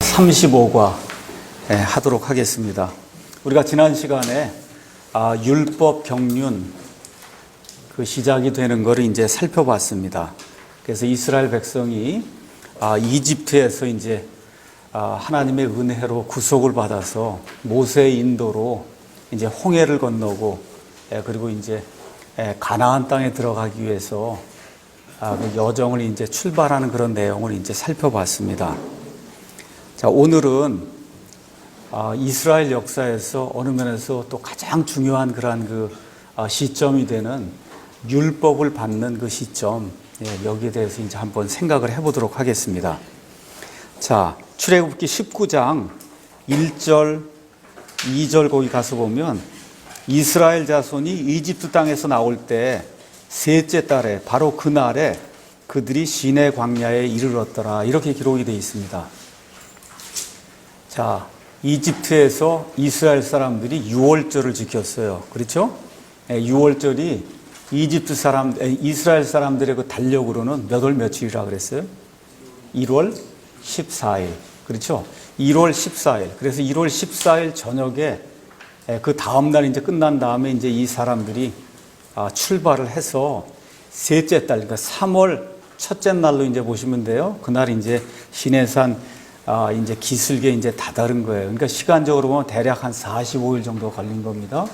35과 하도록 하겠습니다. 우리가 지난 시간에 율법 경륜 그 시작이 되는 것을 이제 살펴봤습니다. 그래서 이스라엘 백성이 이집트에서 이제 하나님의 은혜로 구속을 받아서 모세의 인도로 이제 홍해를 건너고 그리고 이제 가나안 땅에 들어가기 위해서 그 여정을 이제 출발하는 그런 내용을 이제 살펴봤습니다. 자, 오늘은 이스라엘 역사에서 어느 면에서 또 가장 중요한 그러한 그 시점이 되는 율법을 받는 그 시점, 여기에 대해서 이제 한번 생각을 해보도록 하겠습니다. 자, 출애굽기 19장 1절, 2절 거기 가서 보면 이스라엘 자손이 이집트 땅에서 나올 때 셋째 달에 바로 그날에 그들이 시내 광야에 이르렀더라, 이렇게 기록이 되어 있습니다. 자, 이집트에서 이스라엘 사람들이 유월절을 지켰어요. 그렇죠? 유월절이 이스라엘 사람들의 그 달력으로는 몇 월 며칠이라 그랬어요? 1월 14일. 그렇죠? 1월 14일. 그래서 1월 14일 저녁에 그 다음날 이제 끝난 다음에 이제 이 사람들이 출발을 해서 셋째 달, 그러니까 3월 첫째 날로 이제 보시면 돼요. 그날 이제 시내산 이제 기슭에 이제 다다른 거예요. 그러니까 시간적으로 보면 대략 한 45일 정도 걸린 겁니다.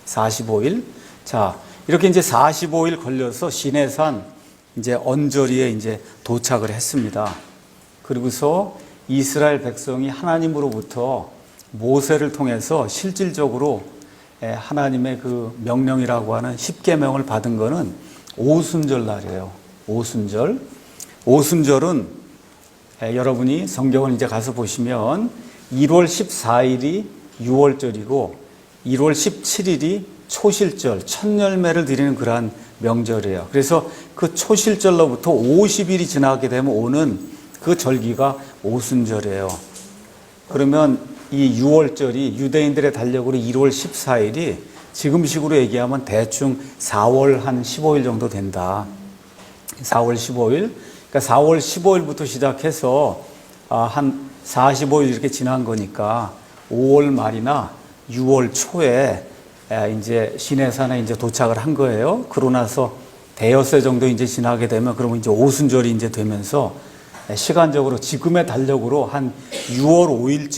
45일. 자, 이렇게 이제 45일 걸려서 시내산 이제 언저리에 이제 도착을 했습니다. 그리고서 이스라엘 백성이 하나님으로부터 모세를 통해서 실질적으로 하나님의 그 명령이라고 하는 십계명을 받은 거는 오순절 날이에요. 오순절. 오순절은 여러분이 성경을 이제 가서 보시면 1월 14일이 유월절이고 1월 17일이 초실절, 첫 열매를 드리는 그러한 명절이에요. 그래서 그 초실절로부터 50일이 지나게 되면 오는 그 절기가 오순절이에요. 그러면 이 유월절이 유대인들의 달력으로 1월 14일이 지금식으로 얘기하면 대충 4월 한 15일 정도 된다. 4월 15일. 그러니까 4월 15일부터 시작해서 한 45일 이렇게 지난 거니까 5월 말이나 6월 초에 이제 시내산에 이제 도착을 한 거예요. 그러고 나서 대여섯 정도 이제 지나게 되면 그러면 이제 오순절이 이제 되면서 시간적으로 지금의 달력으로 한 6월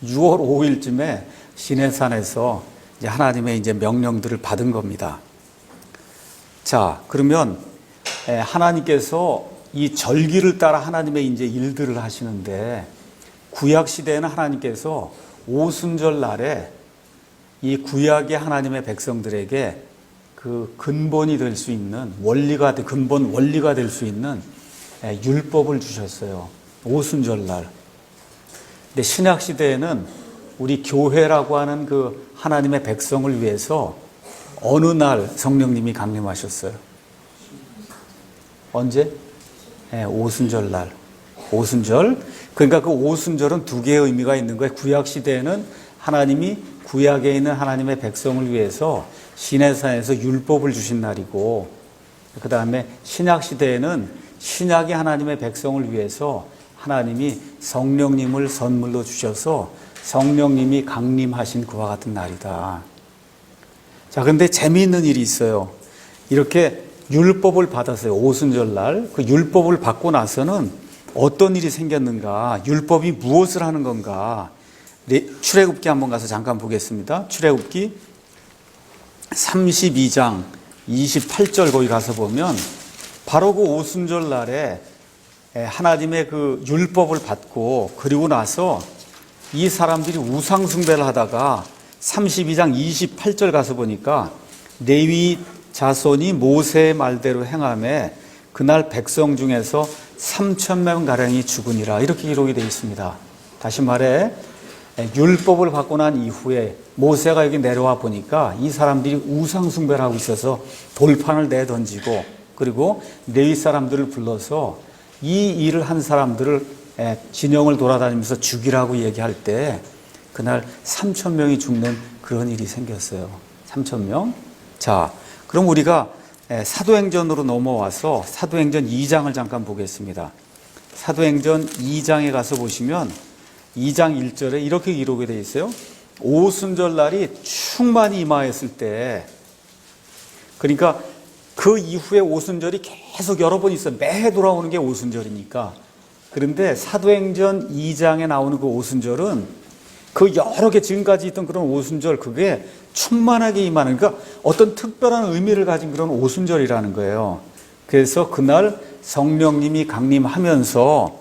5일쯤에 시내산에서 이제 하나님의 이제 명령들을 받은 겁니다. 자, 그러면 하나님께서 이 절기를 따라 하나님의 이제 일들을 하시는데 구약 시대에는 하나님께서 오순절 날에 이 구약의 하나님의 백성들에게 그 근본이 될 수 있는 원리가 될 수 있는 율법을 주셨어요. 오순절 날. 근데 신약 시대에는 우리 교회라고 하는 그 하나님의 백성을 위해서 어느 날 성령님이 강림하셨어요? 언제? 오순절 날. 오순절. 그러니까 그 오순절은 두 개의 의미가 있는 거예요. 구약 시대에는 하나님이 구약에 있는 하나님의 백성을 위해서 시내산에서 율법을 주신 날이고, 그 다음에 신약 시대에는 신약의 하나님의 백성을 위해서 하나님이 성령님을 선물로 주셔서 성령님이 강림하신 그와 같은 날이다. 자, 그런데 재미있는 일이 있어요. 이렇게 율법을 받았어요. 오순절 날. 그 율법을 받고 나서는 어떤 일이 생겼는가? 율법이 무엇을 하는 건가? 출애굽기 한번 가서 잠깐 보겠습니다. 출애굽기 32장 28절 거기 가서 보면 바로 그 오순절 날에 하나님의 그 율법을 받고 그리고 나서 이 사람들이 우상 숭배를 하다가 32장 28절 가서 보니까 레위 자손이 모세의 말대로 행하매 그날 백성 중에서 3,000명가량이 죽으니라, 이렇게 기록이 되어 있습니다. 다시 말해 율법을 받고 난 이후에 모세가 여기 내려와 보니까 이 사람들이 우상 숭배를 하고 있어서 돌판을 내던지고 그리고 레위 사람들을 불러서 이 일을 한 사람들을 진영을 돌아다니면서 죽이라고 얘기할 때 그날 3,000명이 죽는 그런 일이 생겼어요. 3,000명. 자, 그럼 우리가 사도행전으로 넘어와서 사도행전 2장을 잠깐 보겠습니다. 사도행전 2장에 가서 보시면 2장 1절에 이렇게 기록이 되어 있어요. 오순절 날이 충만히 임하였을 때, 그러니까 그 이후에 오순절이 계속 여러 번 있어요. 매해 돌아오는 게 오순절이니까. 그런데 사도행전 2장에 나오는 그 오순절은 그 여러 개 지금까지 있던 그런 오순절, 그게 충만하게 임하는, 그러니까 어떤 특별한 의미를 가진 그런 오순절이라는 거예요. 그래서 그날 성령님이 강림하면서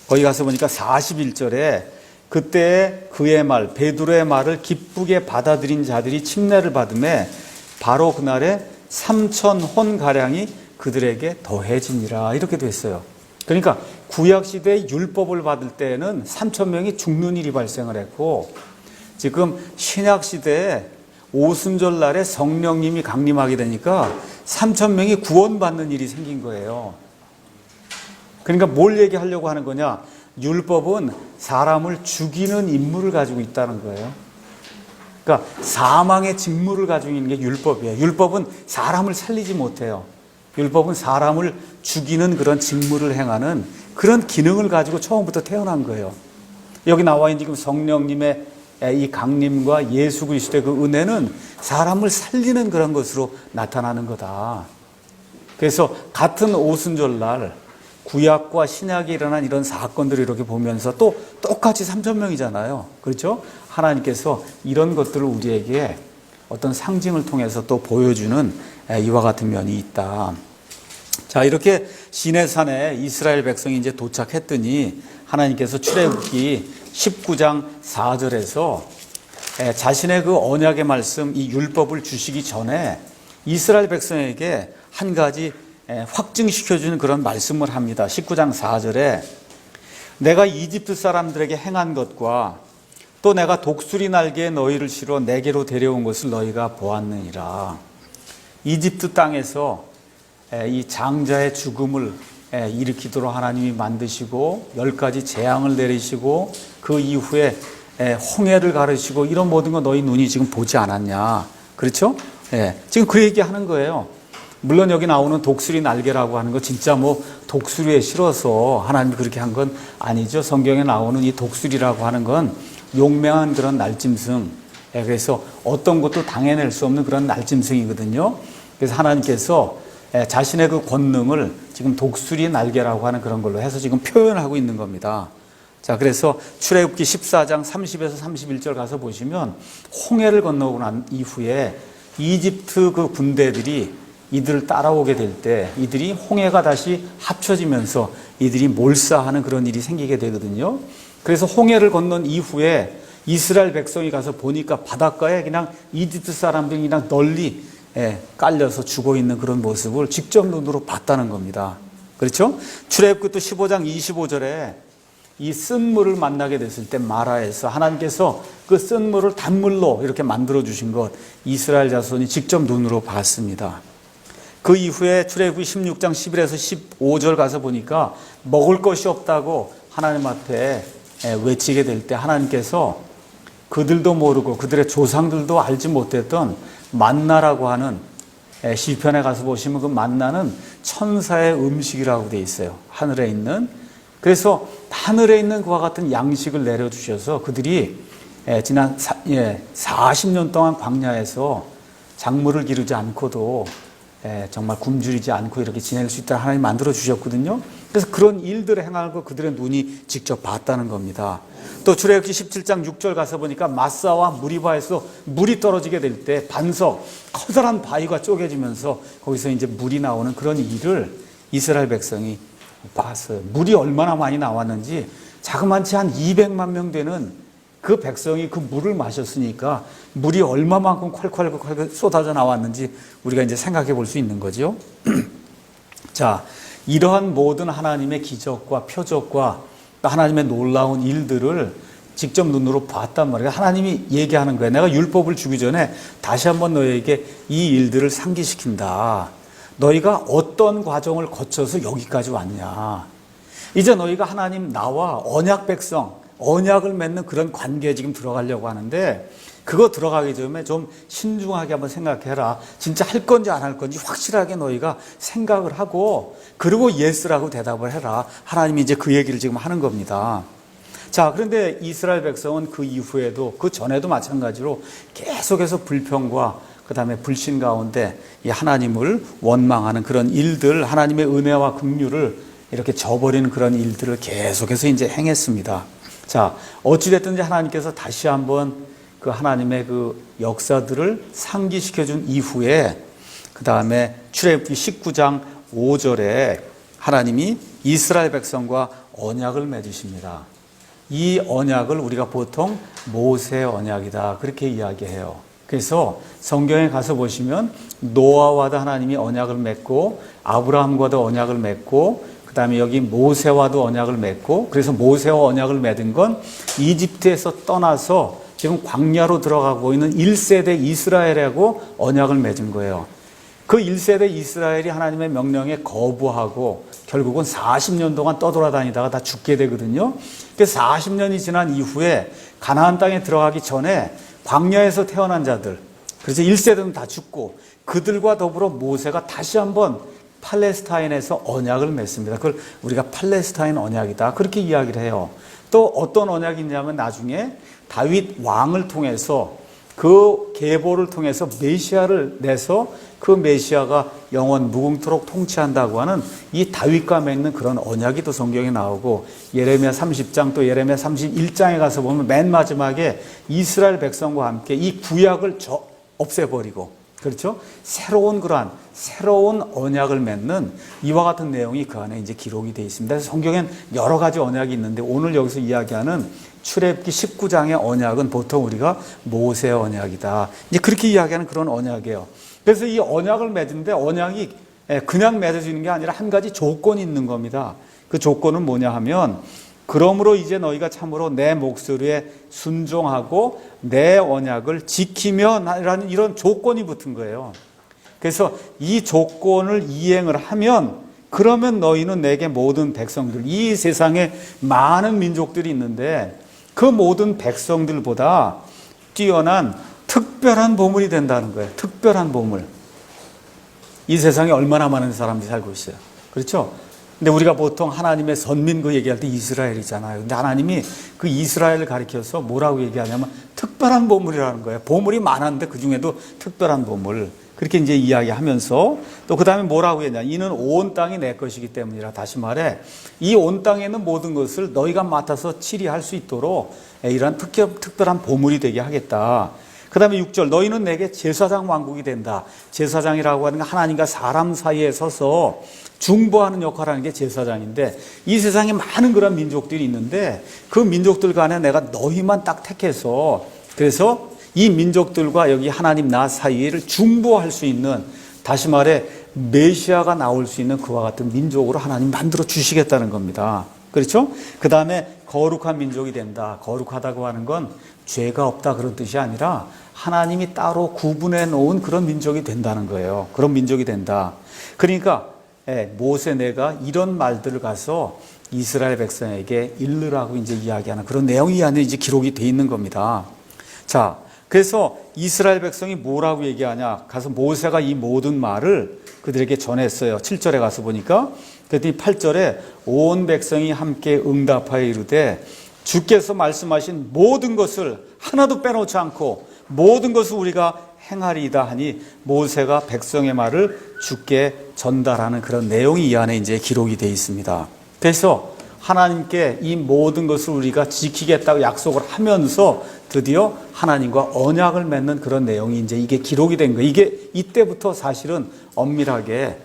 거기 가서 보니까 41절에 그때 그의 말, 베드로의 말을 기쁘게 받아들인 자들이 침례를 받음에 바로 그날에 3,000혼 가량이 그들에게 더해지니라, 이렇게 됐어요. 그러니까 구약시대의 율법을 받을 때는 3,000명이 죽는 일이 발생을 했고, 지금 신약시대에 오순절 날에 성령님이 강림하게 되니까 3,000명이 구원받는 일이 생긴 거예요. 그러니까 뭘 얘기하려고 하는 거냐? 율법은 사람을 죽이는 임무를 가지고 있다는 거예요. 그러니까 사망의 직무를 가지고 있는 게 율법이에요. 율법은 사람을 살리지 못해요. 율법은 사람을 죽이는 그런 직무를 행하는 그런 기능을 가지고 처음부터 태어난 거예요. 여기 나와 있는 지금 성령님의 이 강림과 예수 그리스도의 그 은혜는 사람을 살리는 그런 것으로 나타나는 거다. 그래서 같은 오순절 날 구약과 신약에 일어난 이런 사건들을 이렇게 보면서 또 똑같이 3,000명이잖아요. 그렇죠? 하나님께서 이런 것들을 우리에게 어떤 상징을 통해서 또 보여주는 이와 같은 면이 있다. 자, 이렇게 시내산에 이스라엘 백성이 이제 도착했더니 하나님께서 출애굽기 19장 4절에서 자신의 그 언약의 말씀, 이 율법을 주시기 전에 이스라엘 백성에게 한 가지 확증시켜주는 그런 말씀을 합니다. 19장 4절에 내가 이집트 사람들에게 행한 것과 또 내가 독수리 날개에 너희를 실어 내게로 데려온 것을 너희가 보았느니라. 이집트 땅에서 이 장자의 죽음을 일으키도록 하나님이 만드시고 10가지 재앙을 내리시고 그 이후에 홍해를 가르시고 이런 모든 거 너희 눈이 지금 보지 않았냐. 그렇죠? 지금 그 얘기하는 거예요. 물론 여기 나오는 독수리 날개라고 하는 거 진짜 뭐 독수리에 실어서 하나님이 그렇게 한 건 아니죠. 성경에 나오는 이 독수리라고 하는 건 용맹한 그런 날짐승, 그래서 어떤 것도 당해낼 수 없는 그런 날짐승이거든요. 그래서 하나님께서 자신의 그 권능을 지금 독수리 날개라고 하는 그런 걸로 해서 지금 표현하고 있는 겁니다. 자, 그래서 출애굽기 14장 30에서 31절 가서 보시면 홍해를 건너고 난 이후에 이집트 그 군대들이 이들을 따라오게 될 때 이들이 홍해가 다시 합쳐지면서 이들이 몰사하는 그런 일이 생기게 되거든요. 그래서 홍해를 건넌 이후에 이스라엘 백성이 가서 보니까 바닷가에 그냥 이집트 사람들이 그냥 널리 깔려서 죽어 있는 그런 모습을 직접 눈으로 봤다는 겁니다. 그렇죠? 출애굽기 또 15장 25절에 이 쓴물을 만나게 됐을 때 마라에서 하나님께서 그 쓴물을 단물로 이렇게 만들어 주신 것 이스라엘 자손이 직접 눈으로 봤습니다. 그 이후에 출애굽기 16장 11에서 15절 가서 보니까 먹을 것이 없다고 하나님 앞에 외치게 될 때 하나님께서 그들도 모르고 그들의 조상들도 알지 못했던 만나라고 하는, 시편에 가서 보시면 그 만나는 천사의 음식이라고 되어 있어요. 하늘에 있는. 그래서 하늘에 있는 그와 같은 양식을 내려주셔서 그들이 지난 40년 동안 광야에서 작물을 기르지 않고도 정말 굶주리지 않고 이렇게 지낼 수 있도록 하나님 만들어 주셨거든요. 그래서 그런 일들을 행하고 그들의 눈이 직접 봤다는 겁니다. 또 출애굽기 17장 6절 가서 보니까 마사와 무리바에서 물이 떨어지게 될 때 반석, 커다란 바위가 쪼개지면서 거기서 이제 물이 나오는 그런 일을 이스라엘 백성이 봤어요. 물이 얼마나 많이 나왔는지 자그만치 한 200만 명 되는 그 백성이 그 물을 마셨으니까 물이 얼마만큼 콸콸콸 쏟아져 나왔는지 우리가 이제 생각해 볼 수 있는 거죠. 자, 이러한 모든 하나님의 기적과 표적과 하나님의 놀라운 일들을 직접 눈으로 봤단 말이에요. 하나님이 얘기하는 거예요. 내가 율법을 주기 전에 다시 한번 너희에게 이 일들을 상기시킨다. 너희가 어떤 과정을 거쳐서 여기까지 왔냐. 이제 너희가 하나님 나와 언약 백성, 언약을 맺는 그런 관계에 지금 들어가려고 하는데 그거 들어가기 전에 좀 신중하게 한번 생각해라. 진짜 할 건지 안 할 건지 확실하게 너희가 생각을 하고 그리고 예스라고 대답을 해라. 하나님이 이제 그 얘기를 지금 하는 겁니다. 자, 그런데 이스라엘 백성은 그 이후에도 그 전에도 마찬가지로 계속해서 불평과 그 다음에 불신 가운데 이 하나님을 원망하는 그런 일들, 하나님의 은혜와 긍휼을 이렇게 저버리는 그런 일들을 계속해서 이제 행했습니다. 자, 어찌됐든지 하나님께서 다시 한번 그 하나님의 그 역사들을 상기시켜 준 이후에 그 다음에 출애굽기 19장 5절에 하나님이 이스라엘 백성과 언약을 맺으십니다. 이 언약을 우리가 보통 모세 언약이다 그렇게 이야기해요. 그래서 성경에 가서 보시면 노아와도 하나님이 언약을 맺고 아브라함과도 언약을 맺고 그 다음에 여기 모세와도 언약을 맺고 그래서 모세와 언약을 맺은 건 이집트에서 떠나서 지금 광야로 들어가고 있는 1세대 이스라엘하고 언약을 맺은 거예요. 그 1세대 이스라엘이 하나님의 명령에 거부하고 결국은 40년 동안 떠돌아다니다가 다 죽게 되거든요. 그래서 40년이 지난 이후에 가나안 땅에 들어가기 전에 광야에서 태어난 자들, 그래서 1세대는 다 죽고 그들과 더불어 모세가 다시 한번 팔레스타인에서 언약을 맺습니다. 그걸 우리가 팔레스타인 언약이다 그렇게 이야기를 해요. 또 어떤 언약이 있냐면 나중에 다윗 왕을 통해서 그 계보를 통해서 메시아를 내서 그 메시아가 영원 무궁토록 통치한다고 하는 이 다윗과 맺는 그런 언약이 또 성경에 나오고 예레미야 30장 또 예레미야 31장에 가서 보면 맨 마지막에 이스라엘 백성과 함께 이 구약을 없애버리고 그렇죠? 새로운 언약을 맺는 이와 같은 내용이 그 안에 이제 기록이 되어 있습니다. 그래서 성경엔 여러 가지 언약이 있는데 오늘 여기서 이야기하는 출애굽기 19장의 언약은 보통 우리가 모세 언약이다. 이제 그렇게 이야기하는 그런 언약이에요. 그래서 이 언약을 맺는데 언약이 그냥 맺어지는 게 아니라 한 가지 조건이 있는 겁니다. 그 조건은 뭐냐 하면 그러므로 이제 너희가 참으로 내 목소리에 순종하고 내 언약을 지키며 라는 이런 조건이 붙은 거예요. 그래서 이 조건을 이행을 하면 그러면 너희는 내게 모든 백성들, 이 세상에 많은 민족들이 있는데 그 모든 백성들보다 뛰어난 특별한 보물이 된다는 거예요. 특별한 보물. 이 세상에 얼마나 많은 사람들이 살고 있어요. 그렇죠? 근데 우리가 보통 하나님의 선민 그 얘기할 때 이스라엘이잖아요. 근데 하나님이 그 이스라엘을 가리켜서 뭐라고 얘기하냐면 특별한 보물이라는 거예요. 보물이 많았는데 그 중에도 특별한 보물. 그렇게 이제 이야기하면서 또 그 다음에 뭐라고 했냐. 이는 온 땅이 내 것이기 때문이라. 다시 말해 이 온 땅에 있는 모든 것을 너희가 맡아서 치리할 수 있도록 이런 특별한 보물이 되게 하겠다. 그 다음에 6절 너희는 내게 제사장 왕국이 된다. 제사장이라고 하는 건 하나님과 사람 사이에 서서 중보하는 역할을 하는 게 제사장인데 이 세상에 많은 그런 민족들이 있는데 그 민족들 간에 내가 너희만 딱 택해서 그래서 이 민족들과 여기 하나님 나 사이를 중보할 수 있는 다시 말해 메시아가 나올 수 있는 그와 같은 민족으로 하나님 만들어 주시겠다는 겁니다. 그렇죠? 그 다음에 거룩한 민족이 된다. 거룩하다고 하는 건 죄가 없다 그런 뜻이 아니라 하나님이 따로 구분해 놓은 그런 민족이 된다는 거예요. 그런 민족이 된다. 그러니까 모세 내가 이런 말들을 가서 이스라엘 백성에게 일르라고 이제 이야기하는 그런 내용이 안에 이제 기록이 돼 있는 겁니다. 자, 그래서 이스라엘 백성이 뭐라고 얘기하냐? 가서 모세가 이 모든 말을 그들에게 전했어요. 7절에 가서 보니까 그랬더니 8절에 온 백성이 함께 응답하여 이르되 주께서 말씀하신 모든 것을 하나도 빼놓지 않고 모든 것을 우리가 행하리이다 하니 모세가 백성의 말을 주께 전달하는 그런 내용이 이 안에 이제 기록이 되어 있습니다. 그래서 하나님께 이 모든 것을 우리가 지키겠다고 약속을 하면서 드디어 하나님과 언약을 맺는 그런 내용이 이제 이게 기록이 된 거예요. 이게 이때부터 사실은 엄밀하게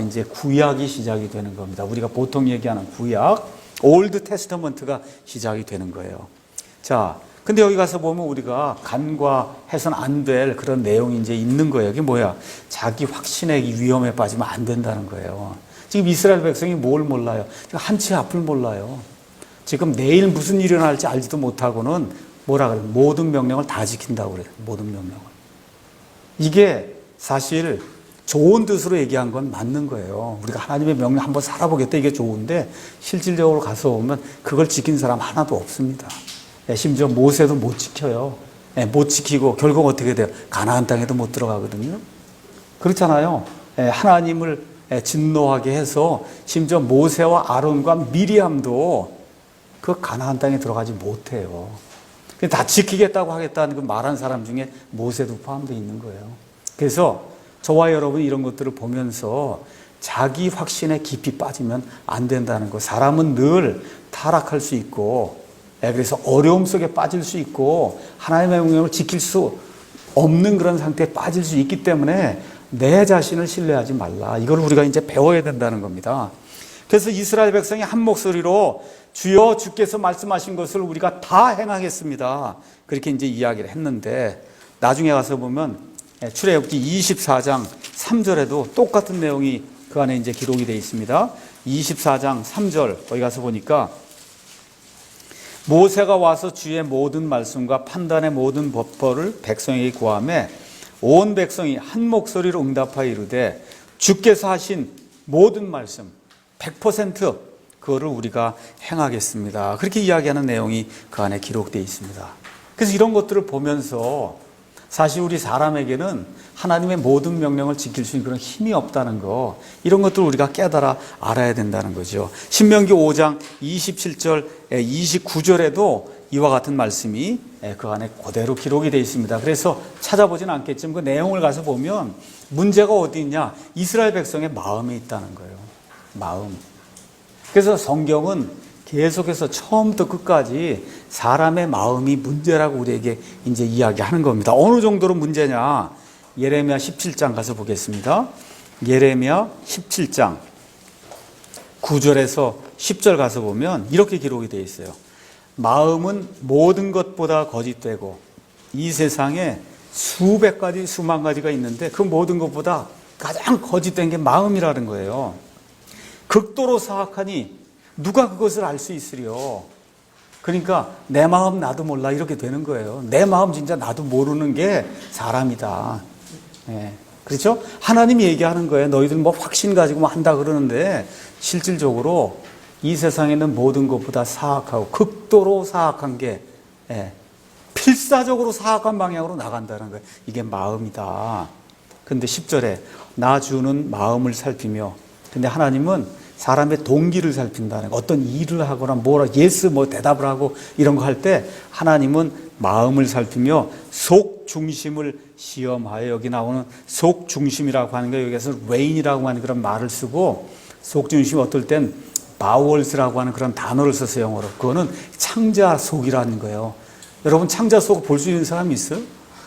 이제 구약이 시작이 되는 겁니다. 우리가 보통 얘기하는 구약, 올드 테스터먼트가 시작이 되는 거예요. 자, 근데 여기 가서 보면 우리가 간과해서는 안 될 그런 내용이 이제 있는 거예요. 이게 뭐야? 자기 확신의 위험에 빠지면 안 된다는 거예요. 지금 이스라엘 백성이 뭘 몰라요? 지금 한치 앞을 몰라요. 지금 내일 무슨 일이 일어날지 알지도 못하고는 뭐라 그래요? 모든 명령을 다 지킨다고 그래요. 모든 명령을. 이게 사실 좋은 뜻으로 얘기한 건 맞는 거예요. 우리가 하나님의 명령 한번 살아보겠다 이게 좋은데 실질적으로 가서 보면 그걸 지킨 사람 하나도 없습니다. 심지어 모세도 못 지켜요. 못 지키고 결국 어떻게 돼요? 가나안 땅에도 못 들어가거든요. 그렇잖아요. 하나님을 진노하게 해서 심지어 모세와 아론과 미리암도 그 가나안 땅에 들어가지 못해요. 다 지키겠다고 하겠다는 그 말한 사람 중에 모세도 포함되어 있는 거예요. 그래서 저와 여러분 이런 것들을 보면서 자기 확신에 깊이 빠지면 안 된다는 거. 사람은 늘 타락할 수 있고, 그래서 어려움 속에 빠질 수 있고 하나님의 명령을 지킬 수 없는 그런 상태에 빠질 수 있기 때문에 내 자신을 신뢰하지 말라. 이걸 우리가 이제 배워야 된다는 겁니다. 그래서 이스라엘 백성이 한 목소리로 주여 주께서 말씀하신 것을 우리가 다 행하겠습니다. 그렇게 이제 이야기를 했는데 나중에 가서 보면 출애굽기 24장 3절에도 똑같은 내용이 그 안에 이제 기록이 되어 있습니다. 24장 3절 거기 가서 보니까 모세가 와서 주의 모든 말씀과 판단의 모든 법벌을 백성에게 구하매 온 백성이 한 목소리로 응답하여 이르되 주께서 하신 모든 말씀 100% 그거를 우리가 행하겠습니다. 그렇게 이야기하는 내용이 그 안에 기록되어 있습니다. 그래서 이런 것들을 보면서 사실 우리 사람에게는 하나님의 모든 명령을 지킬 수 있는 그런 힘이 없다는 거, 이런 것들을 우리가 깨달아 알아야 된다는 거죠. 신명기 5장 27절 29절에도 이와 같은 말씀이 그 안에 그대로 기록이 되어 있습니다. 그래서 찾아보진 않겠지만 그 내용을 가서 보면 문제가 어디 있냐? 이스라엘 백성의 마음에 있다는 거예요. 마음. 그래서 성경은 계속해서 처음부터 끝까지 사람의 마음이 문제라고 우리에게 이제 이야기하는 겁니다. 어느 정도로 문제냐? 예레미야 17장 가서 보겠습니다. 예레미야 17장 9절에서 10절 가서 보면 이렇게 기록이 되어 있어요. 마음은 모든 것보다 거짓되고 이 세상에 수백 가지 수만 가지가 있는데 그 모든 것보다 가장 거짓된 게 마음이라는 거예요. 극도로 사악하니 누가 그것을 알 수 있으려. 그러니까 내 마음 나도 몰라 이렇게 되는 거예요. 내 마음 진짜 나도 모르는 게 사람이다. 그렇죠? 하나님이 얘기하는 거예요. 너희들 뭐 확신 가지고 뭐 한다 그러는데 실질적으로 이 세상에 있는 모든 것보다 사악하고 극도로 사악한 게 필사적으로 사악한 방향으로 나간다는 거예요. 이게 마음이다. 근데 10절에 나 주는 마음을 살피며, 근데 하나님은 사람의 동기를 살핀다는 거. 어떤 일을 하거나 뭐라 예스 뭐 대답을 하고 이런 거 할 때 하나님은 마음을 살피며 속 중심을 시험하여, 여기 나오는 속 중심이라고 하는 거 여기서 레인이라고 하는 그런 말을 쓰고 속 중심이 어떨 땐 바월스라고 하는 그런 단어를 써서 영어로 그거는 창자 속이라는 거예요. 여러분 창자 속 볼 수 있는 사람이 있어요?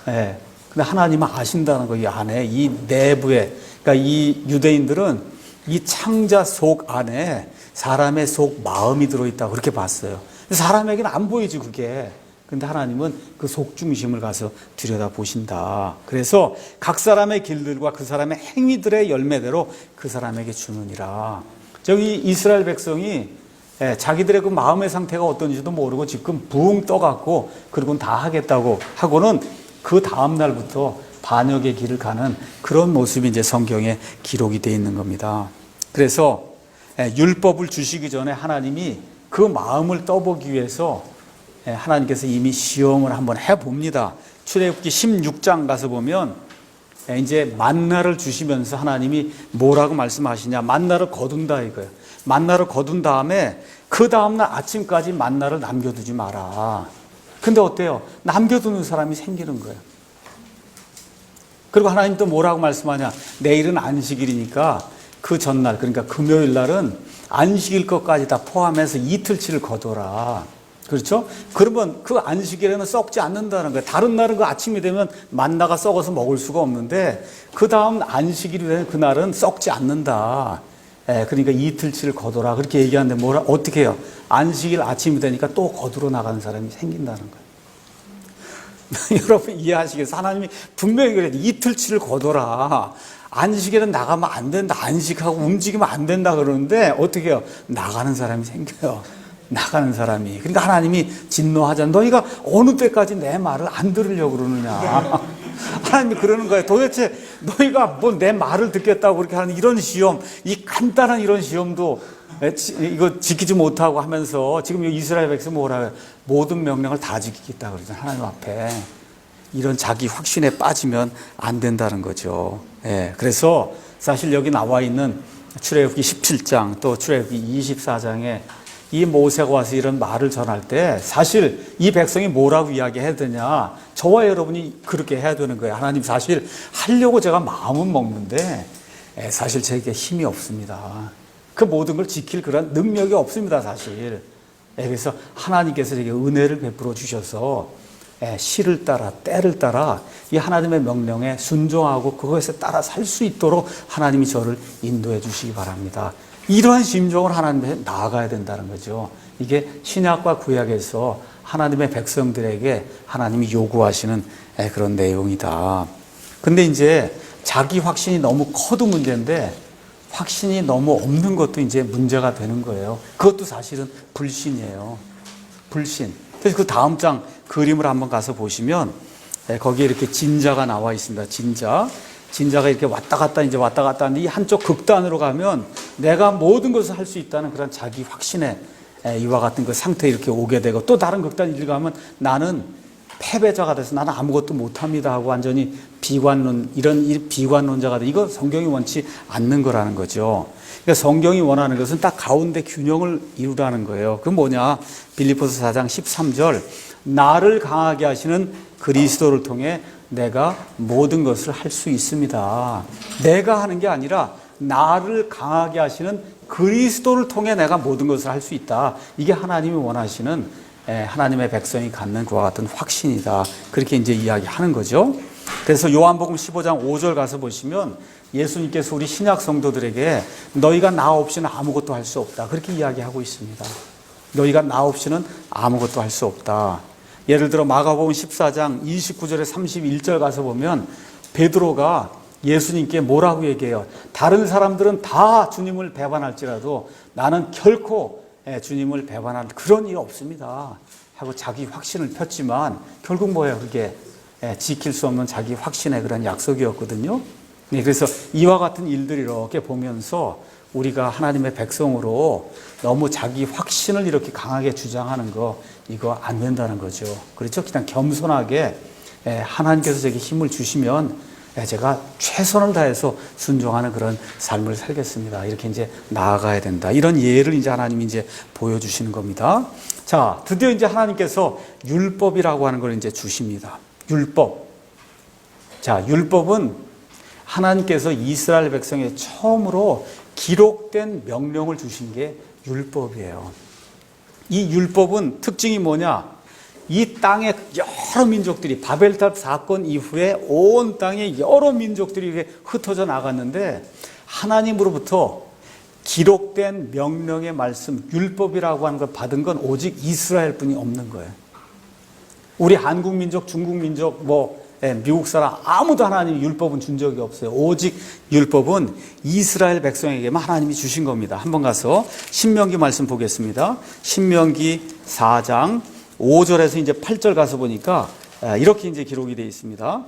네. 근데 하나님은 아신다는 거예요. 이 안에 이 내부에. 그러니까 이 유대인들은 이 창자 속 안에 사람의 속 마음이 들어있다고 그렇게 봤어요. 사람에게는 안 보이지 그게. 근데 하나님은 그 속 중심을 가서 들여다보신다. 그래서 각 사람의 길들과 그 사람의 행위들의 열매대로 그 사람에게 주느니라. 저기 이스라엘 백성이 자기들의 그 마음의 상태가 어떤지도 모르고 지금 붕 떠갖고 그리고는 다 하겠다고 하고는 그 다음 날부터 반역의 길을 가는 그런 모습이 이제 성경에 기록이 되어 있는 겁니다. 그래서 율법을 주시기 전에 하나님이 그 마음을 떠보기 위해서 하나님께서 이미 시험을 한번 해봅니다. 출애굽기 16장 가서 보면 이제 만나를 주시면서 하나님이 뭐라고 말씀하시냐. 만나를 거둔다 이거예요. 만나를 거둔 다음에 그 다음날 아침까지 만나를 남겨두지 마라. 근데 어때요? 남겨두는 사람이 생기는 거예요. 그리고 하나님 또 뭐라고 말씀하냐. 내일은 안식일이니까 그 전날, 그러니까 금요일 날은 안식일 것까지 다 포함해서 이틀치를 거둬라. 그렇죠? 그러면 그 안식일에는 썩지 않는다는 거예요. 다른 날은 그 아침이 되면 만나가 썩어서 먹을 수가 없는데 그 다음 안식일이 되는 그날은 썩지 않는다. 그러니까 이틀치를 거둬라. 그렇게 얘기하는데 어떻게 해요? 안식일 아침이 되니까 또 거두러 나가는 사람이 생긴다는 거예요. 여러분 이해하시겠어요? 하나님이 분명히 그래요. 이틀치를 거둬라. 안식일은 나가면 안 된다. 안식하고 움직이면 안 된다 그러는데 어떻게 해요? 나가는 사람이 생겨요. 나가는 사람이. 그러니까 하나님이 진노하잖아. 너희가 어느 때까지 내 말을 안 들으려고 그러느냐. 하나님이 그러는 거예요. 도대체 너희가 뭐 내 말을 듣겠다고 그렇게 하는 이런 시험, 이 간단한 이런 시험도 이거 지키지 못하고 하면서 지금 이스라엘 백성 뭐라 해요? 모든 명령을 다 지키겠다 그러잖아요. 하나님 앞에. 이런 자기 확신에 빠지면 안 된다는 거죠. 예, 그래서 사실 여기 나와 있는 출애굽기 17장 또 출애굽기 24장에 이 모세가 와서 이런 말을 전할 때 사실 이 백성이 뭐라고 이야기해야 되냐, 저와 여러분이 그렇게 해야 되는 거예요. 하나님, 사실 하려고 제가 마음은 먹는데 사실 제게 힘이 없습니다. 그 모든 걸 지킬 그런 능력이 없습니다, 사실. 그래서 하나님께서 제게 은혜를 베풀어 주셔서 시를 따라 때를 따라 이 하나님의 명령에 순종하고 그것에 따라 살 수 있도록 하나님이 저를 인도해 주시기 바랍니다. 이러한 심정을 하나님께 나아가야 된다는 거죠. 이게 신약과 구약에서 하나님의 백성들에게 하나님이 요구하시는 그런 내용이다. 근데 이제 자기 확신이 너무 커도 문제인데 확신이 너무 없는 것도 이제 문제가 되는 거예요. 그것도 사실은 불신이에요. 불신. 그래서 그 다음 장 그림을 한번 가서 보시면 거기에 이렇게 진자가 나와 있습니다. 진자가 이렇게 왔다 갔다 하는데 이 한쪽 극단으로 가면 내가 모든 것을 할 수 있다는 그런 자기 확신에 이와 같은 그 상태에 이렇게 오게 되고, 또 다른 극단으로 가면 나는 패배자가 돼서 나는 아무것도 못합니다 하고 완전히 이런 비관론자가 돼. 이거 성경이 원치 않는 거라는 거죠. 그러니까 성경이 원하는 것은 딱 가운데 균형을 이루라는 거예요. 그건 뭐냐? 빌립보서 4장 13절, 나를 강하게 하시는 그리스도를 통해 내가 모든 것을 할 수 있습니다. 내가 하는 게 아니라 나를 강하게 하시는 그리스도를 통해 내가 모든 것을 할 수 있다. 이게 하나님이 원하시는 하나님의 백성이 갖는 그와 같은 확신이다. 그렇게 이제 이야기하는 거죠. 그래서 요한복음 15장 5절 가서 보시면 예수님께서 우리 신약 성도들에게 너희가 나 없이는 아무것도 할 수 없다. 그렇게 이야기하고 있습니다. 너희가 나 없이는 아무것도 할 수 없다. 예를 들어 마가복음 14장 29절에 31절 가서 보면 베드로가 예수님께 뭐라고 얘기해요? 다른 사람들은 다 주님을 배반할지라도 나는 결코 주님을 배반할 그런 일 없습니다 하고 자기 확신을 폈지만 결국 뭐예요? 그게 지킬 수 없는 자기 확신의 그런 약속이었거든요. 그래서 이와 같은 일들을 이렇게 보면서 우리가 하나님의 백성으로 너무 자기 확신을 이렇게 강하게 주장하는 거, 이거 안 된다는 거죠. 그렇죠? 그냥 겸손하게 하나님께서 제게 힘을 주시면 제가 최선을 다해서 순종하는 그런 삶을 살겠습니다. 이렇게 이제 나아가야 된다. 이런 예를 이제 하나님이 이제 보여주시는 겁니다. 자, 드디어 이제 하나님께서 율법이라고 하는 걸 이제 주십니다. 율법. 자, 율법은 하나님께서 이스라엘 백성에 처음으로 기록된 명령을 주신 게 율법이에요. 이 율법은 특징이 뭐냐? 이 땅의 여러 민족들이 바벨탑 사건 이후에 온 땅의 여러 민족들이 이렇게 흩어져 나갔는데 하나님으로부터 기록된 명령의 말씀, 율법이라고 하는 걸 받은 건 오직 이스라엘뿐이 없는 거예요. 우리 한국 민족, 중국 민족, 미국 사람 아무도 하나님 율법은 준 적이 없어요. 오직 율법은 이스라엘 백성에게만 하나님이 주신 겁니다. 한번 가서 신명기 말씀 보겠습니다. 신명기 4장 5절에서 이제 8절 가서 보니까 이렇게 이제 기록이 되어 있습니다.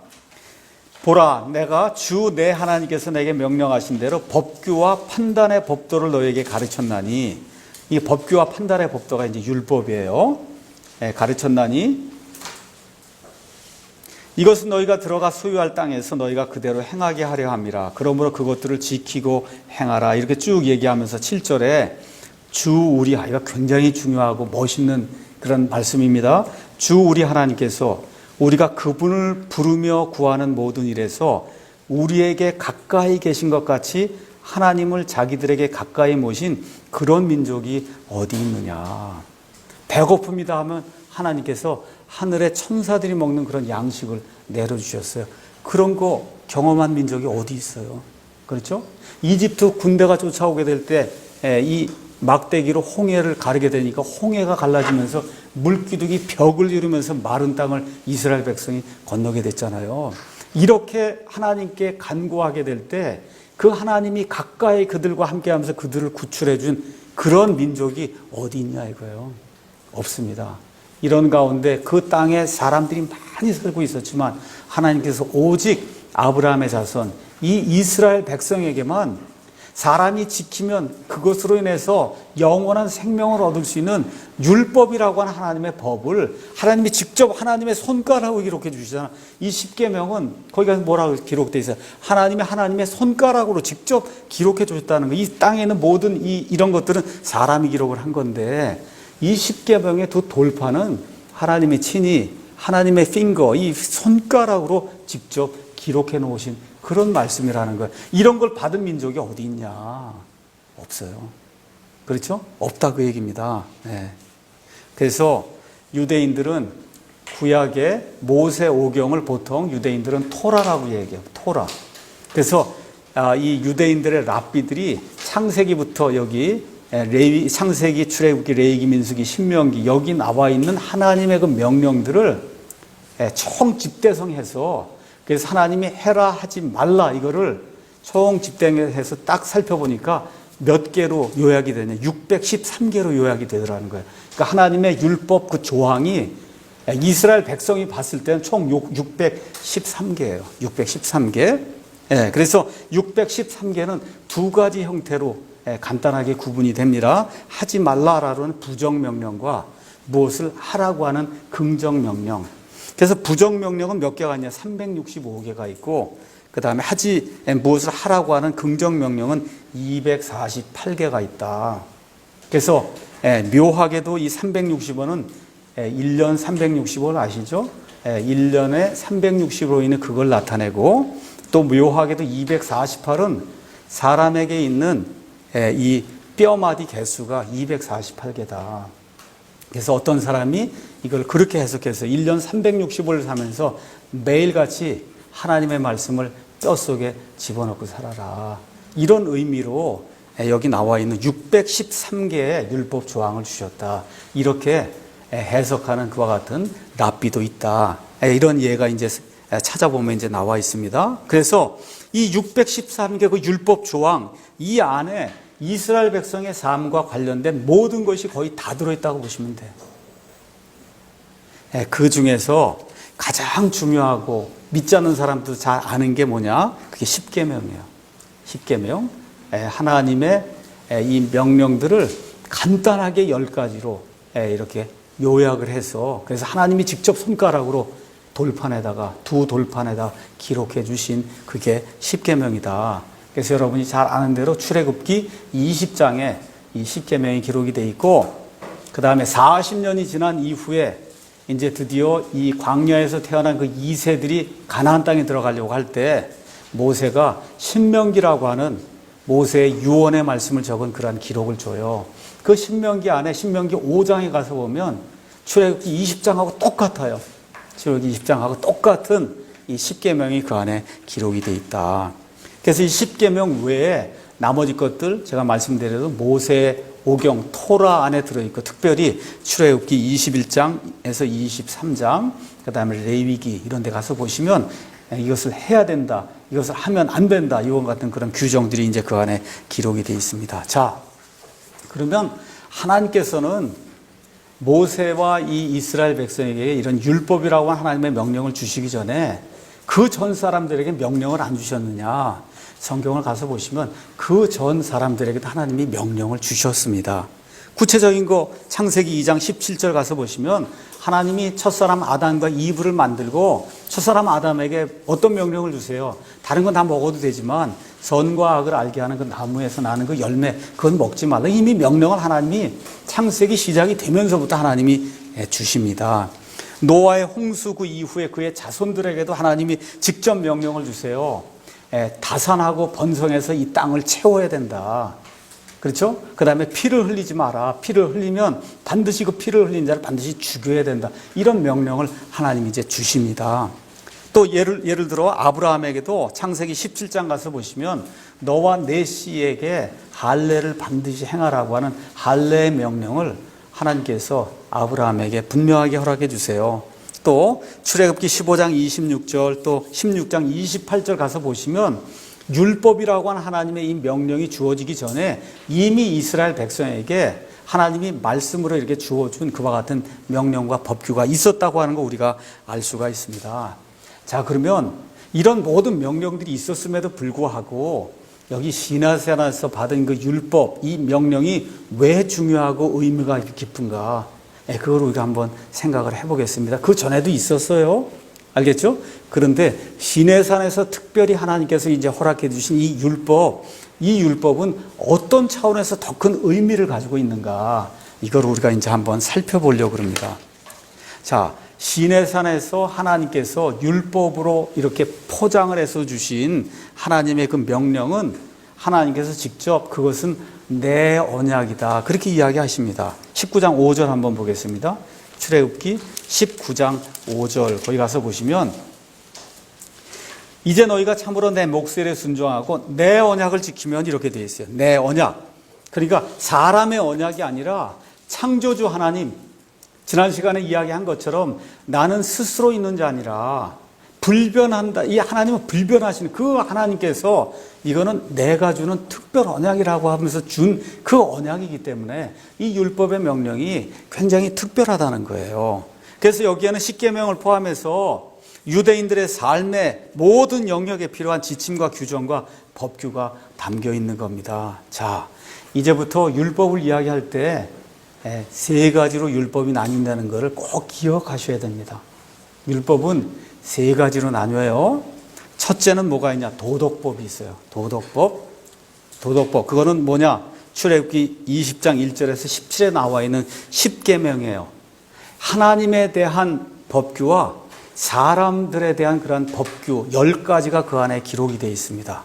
보라, 내가 주 내 하나님께서 내게 명령하신 대로 법규와 판단의 법도를 너에게 가르쳤나니, 이 법규와 판단의 법도가 이제 율법이에요. 가르쳤나니 이것은 너희가 들어가 소유할 땅에서 너희가 그대로 행하게 하려 함이라. 그러므로 그것들을 지키고 행하라. 이렇게 쭉 얘기하면서 7절에 주 우리, 이거 굉장히 중요하고 멋있는 그런 말씀입니다. 주 우리 하나님께서 우리가 그분을 부르며 구하는 모든 일에서 우리에게 가까이 계신 것 같이 하나님을 자기들에게 가까이 모신 그런 민족이 어디 있느냐. 배고픕니다 하면 하나님께서 하늘의 천사들이 먹는 그런 양식을 내려주셨어요. 그런 거 경험한 민족이 어디 있어요? 그렇죠? 이집트 군대가 쫓아오게 될 때 이 막대기로 홍해를 가르게 되니까 홍해가 갈라지면서 물기둥이 벽을 이루면서 마른 땅을 이스라엘 백성이 건너게 됐잖아요. 이렇게 하나님께 간구하게 될 때 그 하나님이 가까이 그들과 함께하면서 그들을 구출해 준 그런 민족이 어디 있냐 이거예요. 없습니다. 이런 가운데 그 땅에 사람들이 많이 살고 있었지만 하나님께서 오직 아브라함의 자손, 이 이스라엘 백성에게만 사람이 지키면 그것으로 인해서 영원한 생명을 얻을 수 있는 율법이라고 하는 하나님의 법을 하나님이 직접 하나님의 손가락으로 기록해 주시잖아. 이 십계명은 거기 가서 뭐라고 기록되어 있어요? 하나님의 손가락으로 직접 기록해 주셨다는 거. 이 땅에 있는 모든 이런 것들은 사람이 기록을 한 건데 이 십계명의 두 돌파는 하나님이 친히 하나님의 핑거, 이 손가락으로 직접 기록해 놓으신 그런 말씀이라는 거예요. 이런 걸 받은 민족이 어디 있냐? 없어요. 그렇죠? 없다 그 얘기입니다. 네. 그래서 유대인들은 구약의 모세 오경을 보통 유대인들은 토라라고 얘기해요. 토라. 그래서 이 유대인들의 랍비들이 창세기부터 여기 창세기, 출애굽기, 레위기, 민수기, 신명기 여기 나와 있는 하나님의 그 명령들을 총 집대성해서 그래서 하나님이 해라 하지 말라 이거를 총 집대성해서 딱 살펴보니까 몇 개로 요약이 되냐 613개로 요약이 되더라는 거예요. 그러니까 하나님의 율법 그 조항이 이스라엘 백성이 봤을 때는 총 613개예요. 613개. 그래서 613개는 두 가지 형태로 간단하게 구분이 됩니다. 하지 말라라는 부정명령과 무엇을 하라고 하는 긍정명령. 그래서 부정명령은 몇 개가 있냐? 365개가 있고 그 다음에 무엇을 하라고 하는 긍정명령은 248개가 있다. 그래서 묘하게도 이 365는 1년 365를 아시죠? 1년에 365로 인해 그걸 나타내고 또 묘하게도 248은 사람에게 있는 이 뼈마디 개수가 248개다. 그래서 어떤 사람이 이걸 그렇게 해석해서 1년 365를 사면서 매일같이 하나님의 말씀을 뼛속에 집어넣고 살아라. 이런 의미로 여기 나와 있는 613개의 율법 조항을 주셨다. 이렇게 해석하는 그와 같은 랍비도 있다. 이런 예가 이제 찾아보면 이제 나와 있습니다. 그래서 이 613개 그 율법 조항 이 안에 이스라엘 백성의 삶과 관련된 모든 것이 거의 다 들어있다고 보시면 돼요. 그 중에서 가장 중요하고 믿지 않는 사람도 잘 아는 게 뭐냐? 그게 십계명이에요. 십계명. 하나님의 이 명령들을 간단하게 10가지로 이렇게 요약을 해서 그래서 하나님이 직접 손가락으로 돌판에다가 두 돌판에다 기록해 주신 그게 십계명이다. 그래서 여러분이 잘 아는 대로 출애굽기 20장에 이 십계명이 기록이 돼 있고 그 다음에 40년이 지난 이후에 이제 드디어 이 광야에서 태어난 그 2세들이 가나안 땅에 들어가려고 할 때 모세가 신명기라고 하는 모세의 유언의 말씀을 적은 그러한 기록을 줘요. 그 신명기 안에 신명기 5장에 가서 보면 출애굽기 20장하고 똑같아요. 출애굽기 20장하고 똑같은 이 십계명이 그 안에 기록이 돼 있다. 그래서 이 십계명 외에 나머지 것들 제가 말씀드려도 모세 오경 토라 안에 들어있고 특별히 출애굽기 21장에서 23장 그 다음에 레위기 이런 데 가서 보시면 이것을 해야 된다 이것을 하면 안 된다 이와 같은 그런 규정들이 이제 그 안에 기록이 되어 있습니다. 자 그러면 하나님께서는 모세와 이 이스라엘 백성에게 이런 율법이라고 하는 하나님의 명령을 주시기 전에 그 전 사람들에게 명령을 안 주셨느냐? 성경을 가서 보시면 그 전 사람들에게도 하나님이 명령을 주셨습니다. 구체적인 거 창세기 2장 17절 가서 보시면 하나님이 첫사람 아담과 이브를 만들고 첫사람 아담에게 어떤 명령을 주세요? 다른 건 다 먹어도 되지만 선과 악을 알게 하는 그 나무에서 나는 그 열매 그건 먹지 말라. 이미 명령을 하나님이 창세기 시작이 되면서부터 하나님이 주십니다. 노아의 홍수 그 이후에 그의 자손들에게도 하나님이 직접 명령을 주세요. 다산하고 번성해서 이 땅을 채워야 된다. 그렇죠? 그 다음에 피를 흘리지 마라. 피를 흘리면 반드시 그 피를 흘린 자를 반드시 죽여야 된다. 이런 명령을 하나님이 이제 주십니다. 또 예를 들어 아브라함에게도 창세기 17장 가서 보시면 너와 내 씨에게 할례를 반드시 행하라고 하는 할례의 명령을 하나님께서 아브라함에게 분명하게 허락해 주세요. 또 출애굽기 15장 26절 또 16장 28절 가서 보시면 율법이라고 하는 하나님의 이 명령이 주어지기 전에 이미 이스라엘 백성에게 하나님이 말씀으로 이렇게 주어준 그와 같은 명령과 법규가 있었다고 하는 거 우리가 알 수가 있습니다. 자 그러면 이런 모든 명령들이 있었음에도 불구하고 여기 시내산에서 받은 그 율법, 이 명령이 왜 중요하고 의미가 깊은가? 그걸 우리가 한번 생각을 해보겠습니다. 그 전에도 있었어요. 알겠죠? 그런데 시내산에서 특별히 하나님께서 이제 허락해 주신 이 율법은 어떤 차원에서 더 큰 의미를 가지고 있는가? 이걸 우리가 이제 한번 살펴보려고 합니다. 자, 시내산에서 하나님께서 율법으로 이렇게 포장을 해서 주신 하나님의 그 명령은 하나님께서 직접 그것은 내 언약이다. 그렇게 이야기하십니다. 19장 5절 한번 보겠습니다. 출애굽기 19장 5절 거기 가서 보시면 이제 너희가 참으로 내 목소리에 순종하고 내 언약을 지키면 이렇게 되어 있어요. 내 언약. 그러니까 사람의 언약이 아니라 창조주 하나님, 지난 시간에 이야기한 것처럼 나는 스스로 있는 자 아니라 불변한다. 이 하나님은 불변하시는 그 하나님께서 이거는 내가 주는 특별 언약이라고 하면서 준 그 언약이기 때문에 이 율법의 명령이 굉장히 특별하다는 거예요. 그래서 여기에는 십계명을 포함해서 유대인들의 삶의 모든 영역에 필요한 지침과 규정과 법규가 담겨 있는 겁니다. 자, 이제부터 율법을 이야기할 때 세 가지로 율법이 나뉜다는 것을 꼭 기억하셔야 됩니다. 율법은 세 가지로 나뉘어요. 첫째는 뭐가 있냐? 도덕법이 있어요. 도덕법. 그거는 뭐냐? 출애굽기 20장 1절에서 17에 나와 있는 십계명이에요. 하나님에 대한 법규와 사람들에 대한 그러한 법규 10가지가 그 안에 기록이 되어 있습니다.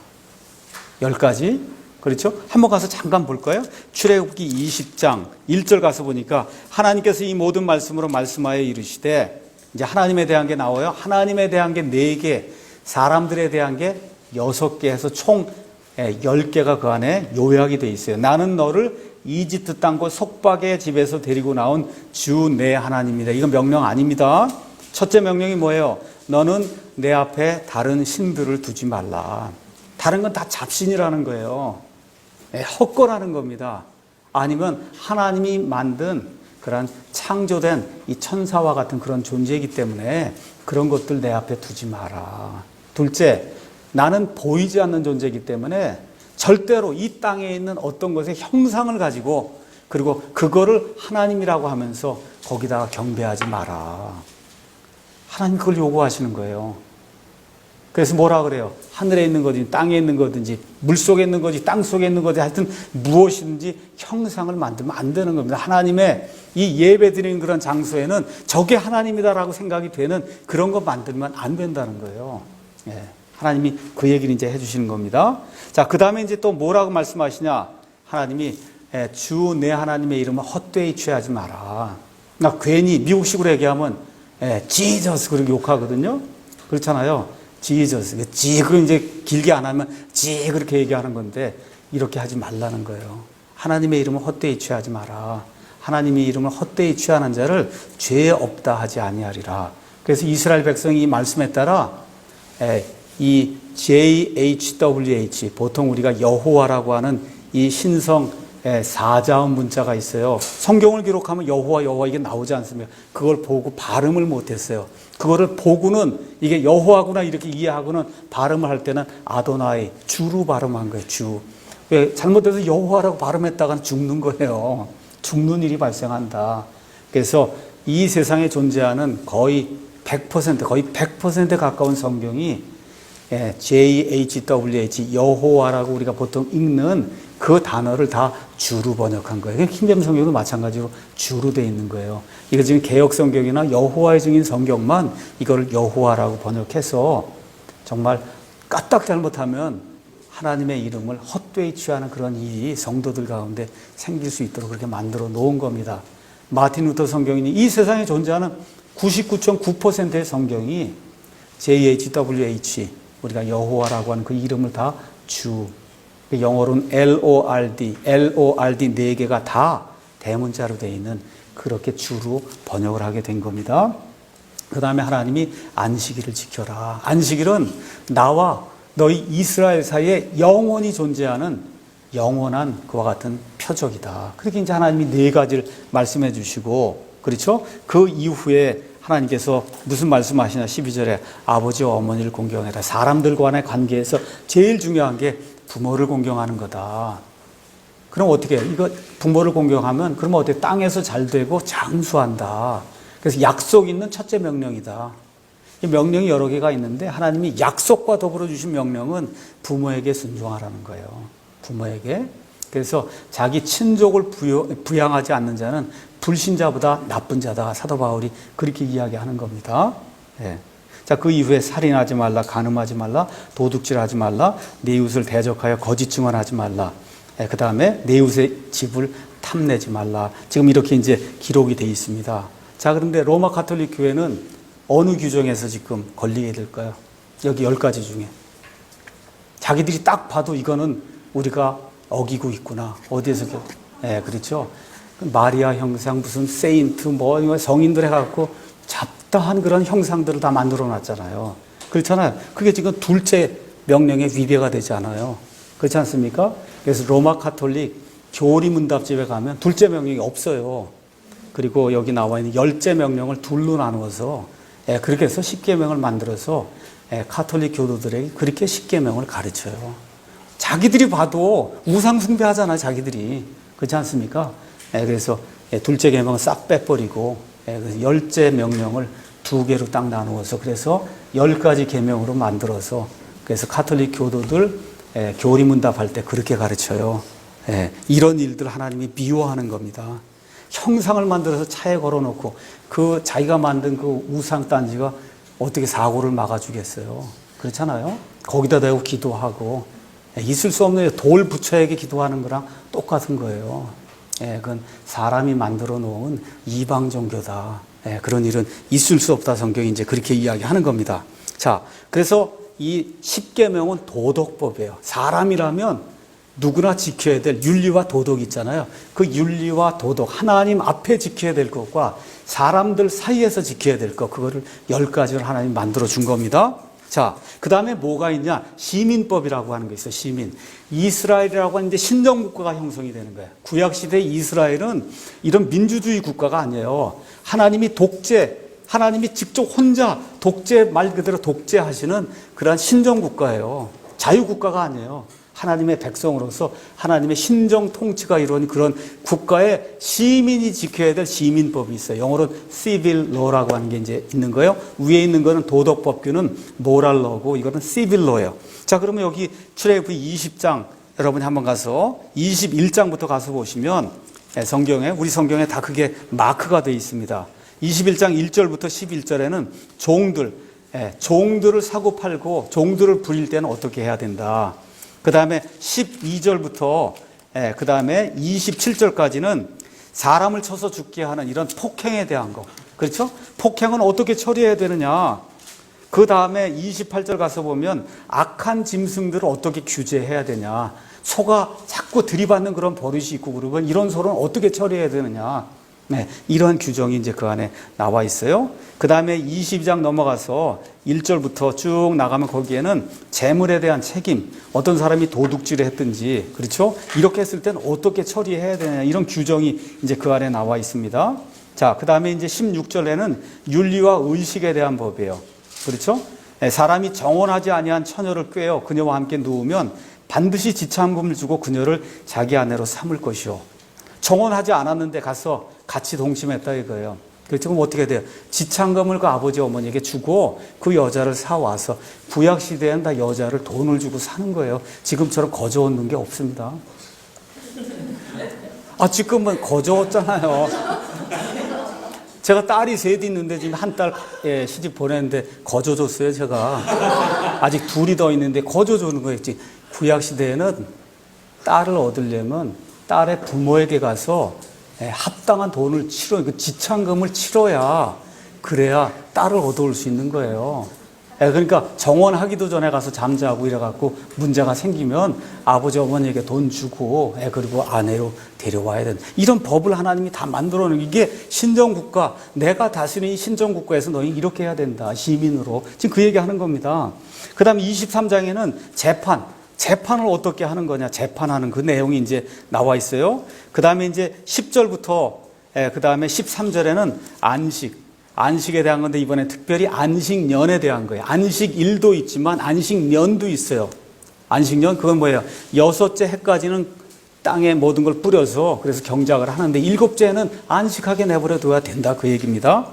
10가지. 그렇죠? 한번 가서 잠깐 볼까요? 출애굽기 20장 1절 가서 보니까 하나님께서 이 모든 말씀으로 말씀하여 이르시되 이제 하나님에 대한 게 나와요. 하나님에 대한 게 4개, 사람들에 대한 게 6개 해서 총 10개가 그 안에 요약이 되어 있어요. 나는 너를 이집트 땅과 속박의 집에서 데리고 나온 주 내 하나님이다. 이건 명령 아닙니다. 첫째 명령이 뭐예요? 너는 내 앞에 다른 신들을 두지 말라. 다른 건 다 잡신이라는 거예요. 헛거라는 겁니다. 아니면 하나님이 만든 그런 창조된 이 천사와 같은 그런 존재이기 때문에 그런 것들 내 앞에 두지 마라. 둘째, 나는 보이지 않는 존재이기 때문에 절대로 이 땅에 있는 어떤 것의 형상을 가지고 그리고 그거를 하나님이라고 하면서 거기다가 경배하지 마라. 하나님 그걸 요구하시는 거예요. 그래서 뭐라 그래요? 하늘에 있는 거든지 땅에 있는 거든지 물 속에 있는 거지 땅 속에 있는 거지 하여튼 무엇이든지 형상을 만들면 안 되는 겁니다. 하나님의 이 예배 드리는 그런 장소에는 저게 하나님이다라고 생각이 되는 그런 거 만들면 안 된다는 거예요. 하나님이 그 얘기를 이제 해주시는 겁니다. 자, 그 다음에 이제 또 뭐라고 말씀하시냐? 하나님이 주 내 하나님의 이름을 헛되이 취하지 마라. 나 괜히 미국식으로 얘기하면 지저스 그렇게 욕하거든요. 그렇잖아요. 지저스. 그리고 이제 길게 안 하면 그렇게 얘기하는 건데 이렇게 하지 말라는 거예요. 하나님의 이름을 헛되이 취하지 마라. 하나님의 이름을 헛되이 취하는 자를 죄 없다 하지 아니하리라. 그래서 이스라엘 백성이 이 말씀에 따라 이 JHWH 보통 우리가 여호와라고 하는 이 신성 사자음 문자가 있어요. 성경을 기록하면 여호와 이게 나오지 않습니까? 그걸 보고 발음을 못했어요. 그거를 보고는 이게 여호와구나 이렇게 이해하고는 발음을 할 때는 아도나이 주로 발음한 거예요. 주. 왜 잘못해서 여호와라고 발음했다가는 죽는 거예요. 죽는 일이 발생한다. 그래서 이 세상에 존재하는 거의 100% 가까운 성경이 JHWH 여호와라고 우리가 보통 읽는 그 단어를 다 주로 번역한 거예요. 킹제임 성경도 마찬가지로 주로 되어 있는 거예요. 이거 지금 개역 성경이나 여호와의 증인 성경만 이걸 여호와라고 번역해서 정말 까딱 잘못하면 하나님의 이름을 헛되이 취하는 그런 일이 성도들 가운데 생길 수 있도록 그렇게 만들어 놓은 겁니다. 마틴 루터 성경인이 이 세상에 존재하는 99.9%의 성경이 JHWH 우리가 여호와라고 하는 그 이름을 다 주, 영어로는 LORD 4개가 다 대문자로 되어 있는 그렇게 주로 번역을 하게 된 겁니다. 그 다음에 하나님이 안식일을 지켜라. 안식일은 나와 너희 이스라엘 사이에 영원히 존재하는 영원한 그와 같은 표적이다. 그렇게 이제 하나님이 4가지를 말씀해 주시고, 그렇죠? 그 이후에 하나님께서 무슨 말씀하시냐? 12절에 아버지와 어머니를 공경해라. 사람들과의 관계에서 제일 중요한 게 부모를 공경하는 거다. 그럼 어떻게 해요? 이거 부모를 공경하면 그러면 어떻게 땅에서 잘 되고 장수한다. 그래서 약속 있는 첫째 명령이다. 이 명령이 여러 개가 있는데 하나님이 약속과 더불어 주신 명령은 부모에게 순종하라는 거예요. 부모에게. 그래서 자기 친족을 부양하지 않는 자는 불신자보다 나쁜 자다. 사도 바울이 그렇게 이야기하는 겁니다. 네. 자, 그 이후에 살인하지 말라, 간음하지 말라, 도둑질하지 말라, 내 이웃을 대적하여 거짓 증언하지 말라. 네, 그 다음에 내 이웃의 집을 탐내지 말라. 지금 이렇게 이제 기록이 되어 있습니다. 자, 그런데 로마 가톨릭 교회는 어느 규정에서 지금 걸리게 될까요? 여기 10가지 중에. 자기들이 딱 봐도 이거는 우리가 어기고 있구나. 어디에서, 네, 그렇죠. 마리아 형상, 무슨 세인트, 뭐, 성인들 해갖고 잡다한 그런 형상들을 다 만들어 놨잖아요. 그렇잖아요. 그게 지금 둘째 명령에 위배가 되지 않아요. 그렇지 않습니까? 그래서 로마 가톨릭 교리 문답집에 가면 둘째 명령이 없어요. 그리고 여기 나와 있는 열째 명령을 둘로 나누어서 그렇게 해서 십계명을 만들어서 가톨릭 교도들에게 그렇게 십계명을 가르쳐요. 자기들이 봐도 우상 숭배하잖아요. 자기들이. 그렇지 않습니까? 그래서 둘째 계명은 싹 빼버리고 그래서 열째 명령을 2개로 딱 나누어서 그래서 10가지 계명으로 만들어서 그래서 가톨릭 교도들 교리 문답할 때 그렇게 가르쳐요. 이런 일들 하나님이 미워하는 겁니다. 형상을 만들어서 차에 걸어놓고 그 자기가 만든 그 우상 단지가 어떻게 사고를 막아주겠어요. 그렇잖아요. 거기다 대고 기도하고 있을 수 없는 돌 부처에게 기도하는 거랑 똑같은 거예요. 그건 사람이 만들어 놓은 이방 종교다. 그런 일은 있을 수 없다. 성경이 이제 그렇게 이야기하는 겁니다. 자, 그래서 이 십계명은 도덕법이에요. 사람이라면 누구나 지켜야 될 윤리와 도덕이 있잖아요. 그 윤리와 도덕, 하나님 앞에 지켜야 될 것과 사람들 사이에서 지켜야 될 것, 그거를 10가지를 하나님 만들어 준 겁니다. 자, 그 다음에 뭐가 있냐? 시민법이라고 하는 게 있어요. 시민. 이스라엘이라고 하는데 신정국가가 형성이 되는 거예요. 구약시대 이스라엘은 이런 민주주의 국가가 아니에요. 하나님이 독재, 하나님이 직접 혼자 독재, 말 그대로 독재하시는 그러한 신정국가예요. 자유국가가 아니에요. 하나님의 백성으로서 하나님의 신정 통치가 이루어진 그런 국가에 시민이 지켜야 될 시민법이 있어요. 영어로는 civil law라고 하는 게 이제 있는 거예요. 위에 있는 거는 도덕법규는 moral law고 이거는 civil law예요. 자, 그러면 여기 출애굽기 20장 여러분이 한번 가서 21장부터 가서 보시면 성경에 우리 성경에 다 그게 마크가 되어 있습니다. 21장 1절부터 11절에는 종들을 사고 팔고 종들을 부릴 때는 어떻게 해야 된다. 그 다음에 12절부터 그 다음에 27절까지는 사람을 쳐서 죽게 하는 이런 폭행에 대한 거. 그렇죠? 폭행은 어떻게 처리해야 되느냐. 그 다음에 28절 가서 보면 악한 짐승들을 어떻게 규제해야 되냐. 소가 자꾸 들이받는 그런 버릇이 있고 그러면 이런 소는 어떻게 처리해야 되느냐. 이러한 규정이 이제 그 안에 나와 있어요. 그 다음에 22장 넘어가서 1절부터 쭉 나가면 거기에는 재물에 대한 책임, 어떤 사람이 도둑질을 했든지, 그렇죠? 이렇게 했을 때는 어떻게 처리해야 되냐, 이런 규정이 이제 그 안에 나와 있습니다. 자, 그 다음에 이제 16절에는 윤리와 의식에 대한 법이에요. 그렇죠? 사람이 정혼하지 아니한 처녀를 꾀어 그녀와 함께 누우면 반드시 지참금을 주고 그녀를 자기 아내로 삼을 것이요. 정혼하지 않았는데 가서 같이 동침했다 이거예요. 그렇죠? 그럼 어떻게 돼요? 지참금을 그 아버지 어머니에게 주고 그 여자를 사와서 구약시대엔 다 여자를 돈을 주고 사는 거예요. 지금처럼 거저 얻는 게 없습니다. 지금은 거저 얻잖아요. 제가 딸이 셋 있는데 지금 한 딸 시집 보냈는데 거저 줬어요, 제가. 아직 둘이 더 있는데 거저 주는 거였지. 구약시대에는 딸을 얻으려면 딸의 부모에게 가서 합당한 돈을 그 지참금을 치러야 그래야 딸을 얻어올 수 있는 거예요. 그러니까 정혼하기도 전에 가서 잠자고 이래갖고 문제가 생기면 아버지 어머니에게 돈 주고 그리고 아내로 데려와야 되는 이런 법을 하나님이 다 만들어 놓은 이게 신정국가, 내가 다스리는 이 신정국가에서 너희 이렇게 해야 된다. 시민으로. 지금 그 얘기하는 겁니다. 그 다음에 23장에는 재판을 어떻게 하는 거냐, 재판하는 그 내용이 이제 나와 있어요. 그 다음에 이제 10절부터, 그 다음에 13절에는 안식에 대한 건데 이번에 특별히 안식년에 대한 거예요. 안식일도 있지만 안식년도 있어요. 안식년 그건 뭐예요? 여섯째 해까지는 땅에 모든 걸 뿌려서 그래서 경작을 하는데 일곱째 해는 안식하게 내버려 둬야 된다 그 얘기입니다.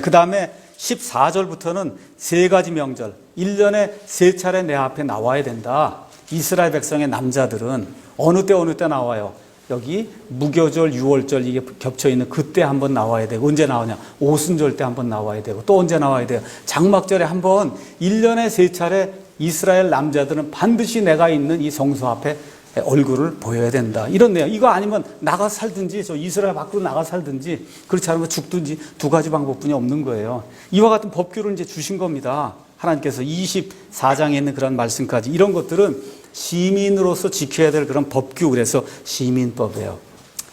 그 다음에 14절부터는 세 가지 명절 1년에 세 차례 내 앞에 나와야 된다. 이스라엘 백성의 남자들은 어느 때 나와요? 여기 무교절, 유월절 이게 겹쳐있는 그때 한번 나와야 되고 언제 나오냐? 오순절 때 한번 나와야 되고 또 언제 나와야 돼요? 장막절에 한번 1년에 세 차례 이스라엘 남자들은 반드시 내가 있는 이 성소 앞에 얼굴을 보여야 된다. 이런 내용. 이거 아니면 나가 살든지 저 이스라엘 밖으로 나가 살든지 그렇지 않으면 죽든지 두 가지 방법뿐이 없는 거예요. 이와 같은 법규를 이제 주신 겁니다. 하나님께서 24장에 있는 그런 말씀까지 이런 것들은 시민으로서 지켜야 될 그런 법규 그래서 시민법이에요.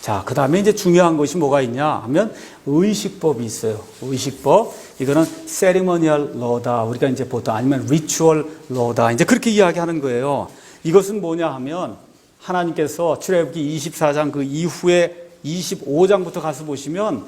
자, 그 다음에 이제 중요한 것이 뭐가 있냐 하면 의식법이 있어요. 의식법. 이거는 세리머니얼 러다. 우리가 이제 보통 아니면 리추얼 러다. 이제 그렇게 이야기하는 거예요. 이것은 뭐냐 하면 하나님께서 출애굽기 24장 그 이후에 25장부터 가서 보시면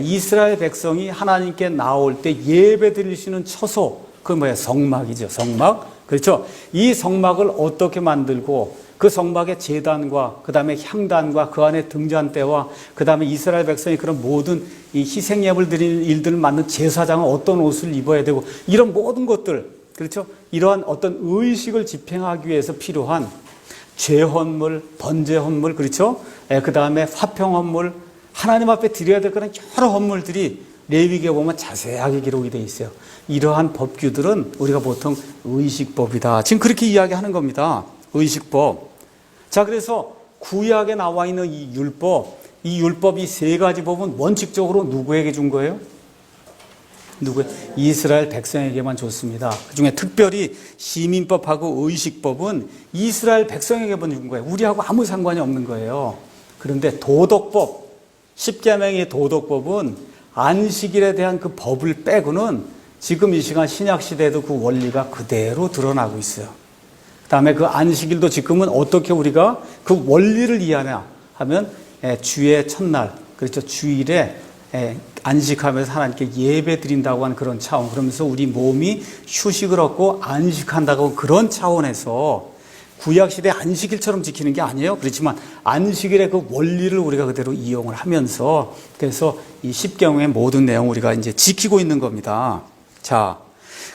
이스라엘 백성이 하나님께 나올 때 예배 드리시는 처소, 그 뭐야? 성막이죠. 성막. 그렇죠. 이 성막을 어떻게 만들고 그 성막의 제단과 그 다음에 향단과 그 안에 등잔대와 그 다음에 이스라엘 백성이 그런 모든 이 희생예물 드리는 일들을 맡는 제사장은 어떤 옷을 입어야 되고 이런 모든 것들, 그렇죠. 이러한 어떤 의식을 집행하기 위해서 필요한 죄헌물, 번제헌물, 그렇죠. 그 다음에 화평헌물, 하나님 앞에 드려야 될 그런 여러 헌물들이 레위기에 보면 자세하게 기록이 되어 있어요. 이러한 법규들은 우리가 보통 의식법이다. 지금 그렇게 이야기하는 겁니다. 의식법. 자, 그래서 구약에 나와 있는 이 율법, 이 율법 이 세 가지 법은 원칙적으로 누구에게 준 거예요? 이스라엘 백성에게만 줬습니다. 그중에 특별히 시민법하고 의식법은 이스라엘 백성에게만 준 거예요. 우리하고 아무 상관이 없는 거예요. 그런데 도덕법, 십계명의 도덕법은 안식일에 대한 그 법을 빼고는 지금 이 시간 신약시대에도 그 원리가 그대로 드러나고 있어요. 그 다음에 그 안식일도 지금은 어떻게 우리가 그 원리를 이해하냐 하면 주의 첫날, 그렇죠. 주일에 안식하면서 하나님께 예배 드린다고 하는 그런 차원, 그러면서 우리 몸이 휴식을 얻고 안식한다고 그런 차원에서 구약시대 안식일처럼 지키는 게 아니에요. 그렇지만 안식일의 그 원리를 우리가 그대로 이용을 하면서 그래서 이 십계명의 모든 내용을 우리가 이제 지키고 있는 겁니다. 자,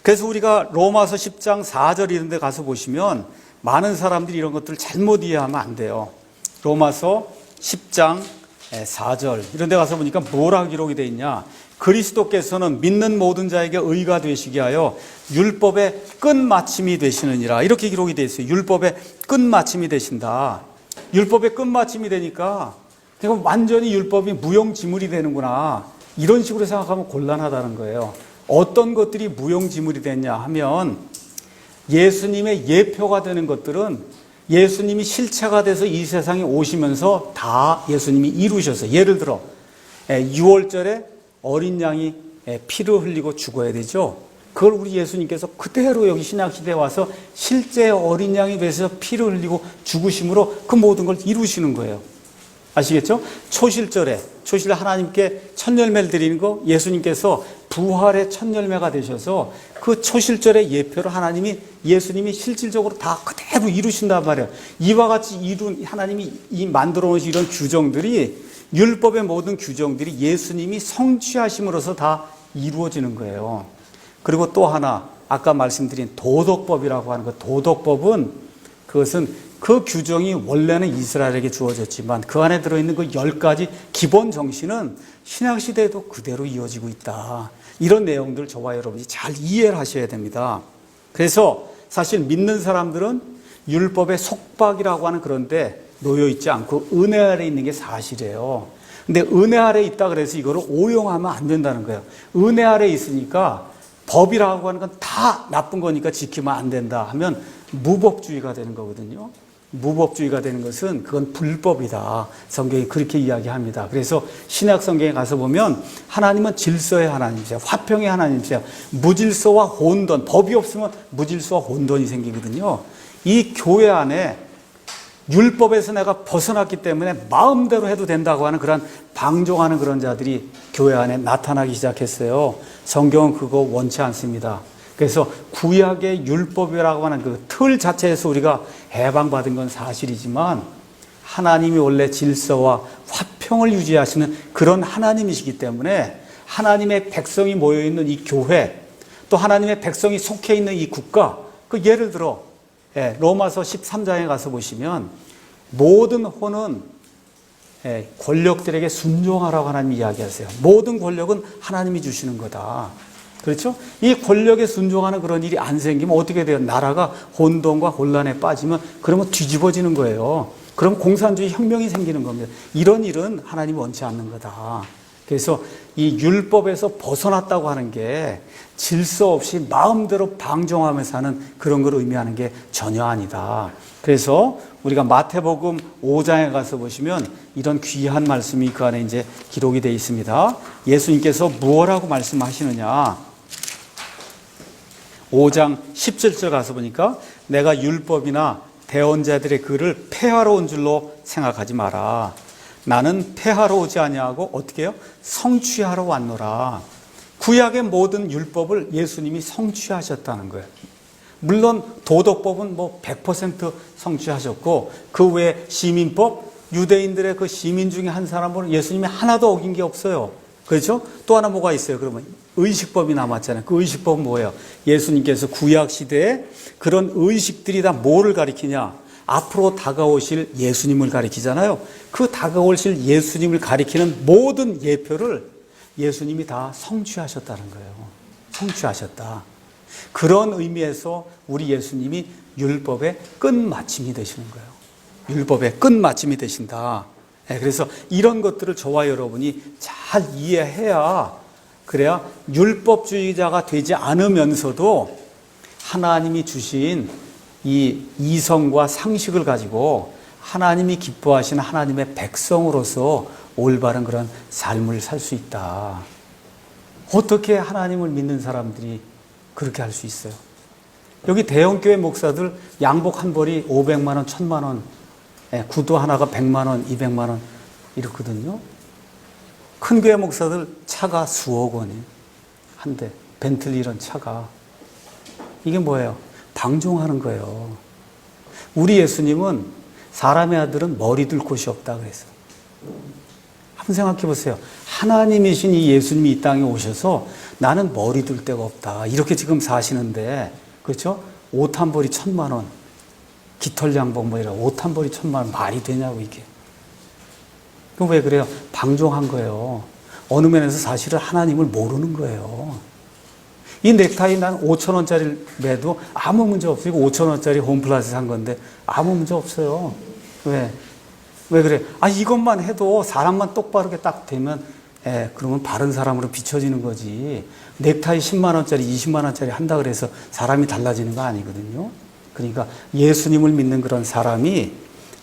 그래서 우리가 로마서 10장 4절 이런 데 가서 보시면 많은 사람들이 이런 것들을 잘못 이해하면 안 돼요. 로마서 10장 4절 이런 데 가서 보니까 뭐라고 기록이 되어 있냐. 그리스도께서는 믿는 모든 자에게 의가 되시게 하여 율법의 끝마침이 되시느니라. 이렇게 기록이 되어 있어요. 율법의 끝마침이 되신다. 율법의 끝마침이 되니까 그러니까 완전히 율법이 무용지물이 되는구나. 이런 식으로 생각하면 곤란하다는 거예요. 어떤 것들이 무용지물이 됐냐 하면 예수님의 예표가 되는 것들은 예수님이 실체가 돼서 이 세상에 오시면서 다 예수님이 이루셨어요. 예를 들어 6월절에 어린 양이 피를 흘리고 죽어야 되죠. 그걸 우리 예수님께서 그대로 여기 신약시대에 와서 실제 어린 양이 돼서 피를 흘리고 죽으심으로 그 모든 걸 이루시는 거예요. 아시겠죠? 초실절에 초실 하나님께 첫 열매를 드리는 거 예수님께서 부활의 첫 열매가 되셔서 그 초실절의 예표로 예수님이 실질적으로 다 그대로 이루신단 말이에요. 이와 같이 하나님이 만들어 놓으신 이런 규정들이 율법의 모든 규정들이 예수님이 성취하심으로써 다 이루어지는 거예요. 그리고 또 하나 아까 말씀드린 도덕법이라고 하는 것, 도덕법은 그것은 그 규정이 원래는 이스라엘에게 주어졌지만 그 안에 들어있는 그 10가지 기본 정신은 신약시대에도 그대로 이어지고 있다. 이런 내용들 저와 여러분이 잘 이해를 하셔야 됩니다. 그래서 사실 믿는 사람들은 율법의 속박이라고 하는 그런 데 놓여 있지 않고 은혜 아래 있는 게 사실이에요. 근데 은혜 아래 있다 그래서 이거를 오용하면 안 된다는 거예요. 은혜 아래 있으니까 법이라고 하는 건 다 나쁜 거니까 지키면 안 된다 하면 무법주의가 되는 거거든요. 무법주의가 되는 것은 그건 불법이다. 성경이 그렇게 이야기합니다. 그래서 신약 성경에 가서 보면 하나님은 질서의 하나님이세요. 화평의 하나님이세요. 무질서와 혼돈, 법이 없으면 무질서와 혼돈이 생기거든요. 이 교회 안에 율법에서 내가 벗어났기 때문에 마음대로 해도 된다고 하는 그런 방종하는 그런 자들이 교회 안에 나타나기 시작했어요. 성경은 그거 원치 않습니다. 그래서 구약의 율법이라고 하는 그 틀 자체에서 우리가 해방받은 건 사실이지만 하나님이 원래 질서와 화평을 유지하시는 그런 하나님이시기 때문에 하나님의 백성이 모여있는 이 교회, 또 하나님의 백성이 속해 있는 이 국가, 그 예를 들어 로마서 13장에 가서 보시면 모든 혼은 권력들에게 순종하라고 하나님이 이야기하세요. 모든 권력은 하나님이 주시는 거다. 그렇죠? 이 권력에 순종하는 그런 일이 안 생기면 어떻게 돼요? 나라가 혼돈과 혼란에 빠지면 그러면 뒤집어지는 거예요. 그럼 공산주의 혁명이 생기는 겁니다. 이런 일은 하나님이 원치 않는 거다. 그래서 이 율법에서 벗어났다고 하는 게 질서 없이 마음대로 방종하면서 하는 그런 걸 의미하는 게 전혀 아니다. 그래서 우리가 마태복음 5장에 가서 보시면 이런 귀한 말씀이 그 안에 이제 기록이 되어 있습니다. 예수님께서 무엇라고 말씀하시느냐? 5장 17절 가서 보니까 내가 율법이나 대언자들의 글을 폐하러 온 줄로 생각하지 마라. 나는 폐하러 오지 아니하고 어떻게 해요? 성취하러 왔노라. 구약의 모든 율법을 예수님이 성취하셨다는 거예요. 물론 도덕법은 100% 성취하셨고 그 외에 시민법, 유대인들의 그 시민 중에 한 사람은 예수님이 하나도 어긴 게 없어요. 그렇죠? 또 하나 뭐가 있어요? 그러면 의식법이 남았잖아요. 그 의식법은 뭐예요? 예수님께서 구약 시대에 그런 의식들이 다 뭐를 가리키냐? 앞으로 다가오실 예수님을 가리키잖아요. 그 다가오실 예수님을 가리키는 모든 예표를 예수님이 다 성취하셨다는 거예요. 성취하셨다. 그런 의미에서 우리 예수님이 율법의 끝마침이 되시는 거예요. 율법의 끝마침이 되신다. 그래서 이런 것들을 저와 여러분이 잘 이해해야, 그래야 율법주의자가 되지 않으면서도 하나님이 주신 이 이성과 상식을 가지고 하나님이 기뻐하시는 하나님의 백성으로서 올바른 그런 삶을 살 수 있다. 어떻게 하나님을 믿는 사람들이 그렇게 할 수 있어요? 여기 대형교회 목사들 양복 한 벌이 500만 원, 1000만 원, 구두 하나가 100만 원, 200만 원 이렇거든요. 큰 교회 목사들 차가 수억 원이에요. 한 대, 벤틀리 이런 차가. 이게 뭐예요? 방종하는 거예요. 우리 예수님은 사람의 아들은 머리 둘 곳이 없다 그랬어요. 한번 생각해 보세요. 하나님이신 이 예수님이 이 땅에 오셔서 나는 머리 둘 데가 없다. 이렇게 지금 사시는데, 그렇죠? 옷 한 벌이 1000만 원. 깃털 양복 뭐 이런 옷 한 벌이 1000만 원. 말이 되냐고 이게. 그럼 왜 그래요? 방종한 거예요. 어느 면에서 사실은 하나님을 모르는 거예요. 이 넥타이 난 5,000원짜리 매도 아무 문제 없어요. 이거 5,000원짜리 홈플러스 산 건데 아무 문제 없어요. 왜? 왜 그래? 이것만 해도 사람만 똑바르게 딱 되면, 그러면 바른 사람으로 비춰지는 거지. 넥타이 10만원짜리, 20만원짜리 한다 그래서 사람이 달라지는 거 아니거든요. 그러니까 예수님을 믿는 그런 사람이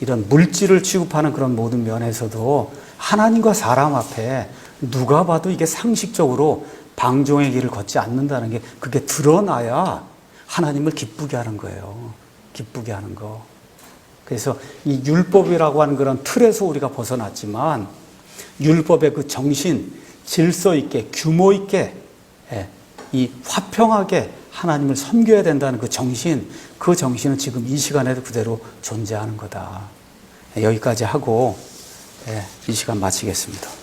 이런 물질을 취급하는 그런 모든 면에서도 하나님과 사람 앞에 누가 봐도 이게 상식적으로 방종의 길을 걷지 않는다는 게 그게 드러나야 하나님을 기쁘게 하는 거예요. 기쁘게 하는 거. 그래서 이 율법이라고 하는 그런 틀에서 우리가 벗어났지만 율법의 그 정신, 질서 있게, 규모 있게, 이 화평하게 하나님을 섬겨야 된다는 그 정신, 그 정신은 지금 이 시간에도 그대로 존재하는 거다. 여기까지 하고 이 시간 마치겠습니다.